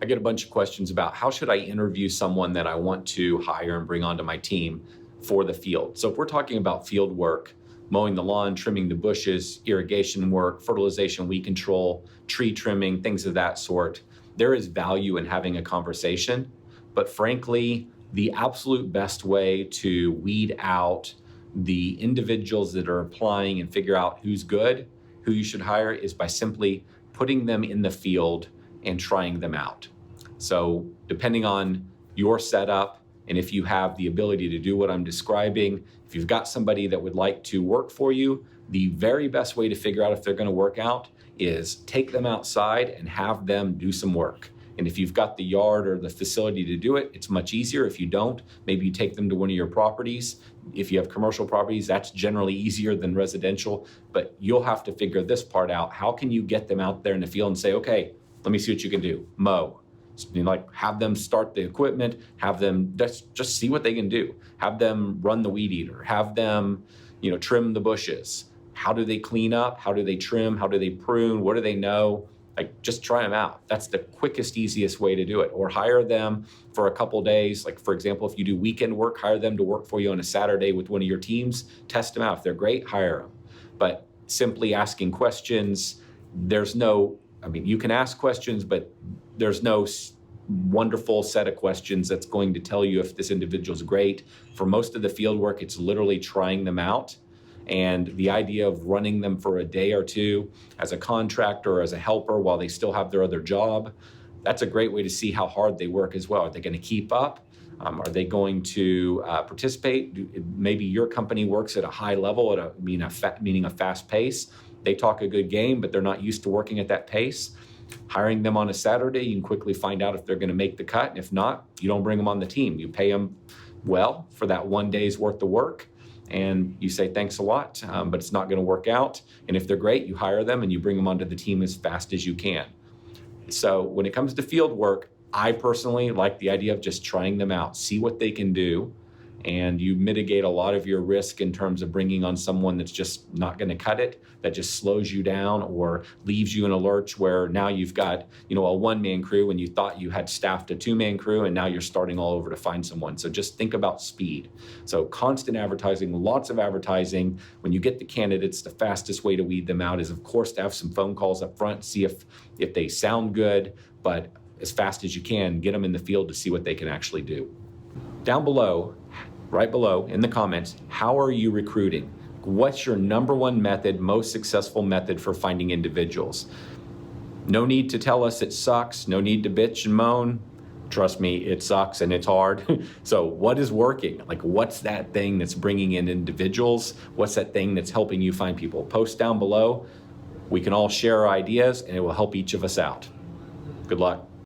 I get a bunch of questions about how should I interview someone that I want to hire and bring onto my team for the field. So if we're talking about field work, mowing the lawn, trimming the bushes, irrigation work, fertilization, weed control, tree trimming, things of that sort, there is value in having a conversation. But frankly, the absolute best way to weed out the individuals that are applying and figure out who's good, who you should hire, is by simply putting them in the field and trying them out. So depending on your setup, and if you have the ability to do what I'm describing, if you've got somebody that would like to work for you, the very best way to figure out if they're going to work out is take them outside and have them do some work. And if you've got the yard or the facility to do it, it's much easier. If you don't, maybe you take them to one of your properties. If you have commercial properties, that's generally easier than residential, but you'll have to figure this part out. How can you get them out there in the field and say, okay, let me see what you can do. Mow. Like have them start the equipment, have them just see what they can do. Have them run the weed eater, have them, trim the bushes. How do they clean up? How do they trim? How do they prune? What do they know? Like just try them out. That's the quickest, easiest way to do it. Or hire them for a couple days. Like for example, if you do weekend work, hire them to work for you on a Saturday with one of your teams, test them out. If they're great, hire them. But simply asking questions, you can ask questions, but there's no wonderful set of questions that's going to tell you if this individual's great. For most of the field work, it's literally trying them out. And the idea of running them for a day or two as a contractor or as a helper while they still have their other job, that's a great way to see how hard they work as well. Are they going to keep up? Are they going to participate? Maybe your company works at a high level, meaning a fast pace. They talk a good game, but they're not used to working at that pace. Hiring them on a Saturday, you can quickly find out if they're going to make the cut. And if not, you don't bring them on the team. You pay them well for that one day's worth of work. And you say, thanks a lot, but it's not going to work out. And if they're great, you hire them and you bring them onto the team as fast as you can. So when it comes to field work, I personally like the idea of just trying them out, see what they can do. And you mitigate a lot of your risk in terms of bringing on someone that's just not going to cut it, that just slows you down or leaves you in a lurch where now you've got, a one-man crew when you thought you had staffed a two-man crew and now you're starting all over to find someone. So just think about speed. So constant advertising, lots of advertising. When you get the candidates, the fastest way to weed them out is, of course, to have some phone calls up front, see if they sound good, but as fast as you can, get them in the field to see what they can actually do. Down below, right below in the comments, how are you recruiting? What's your number one method, most successful method for finding individuals? No need to tell us it sucks. No need to bitch and moan. Trust me, it sucks and it's hard. So what is working? Like what's that thing that's bringing in individuals? What's that thing that's helping you find people? Post down below. We can all share our ideas and it will help each of us out. Good luck.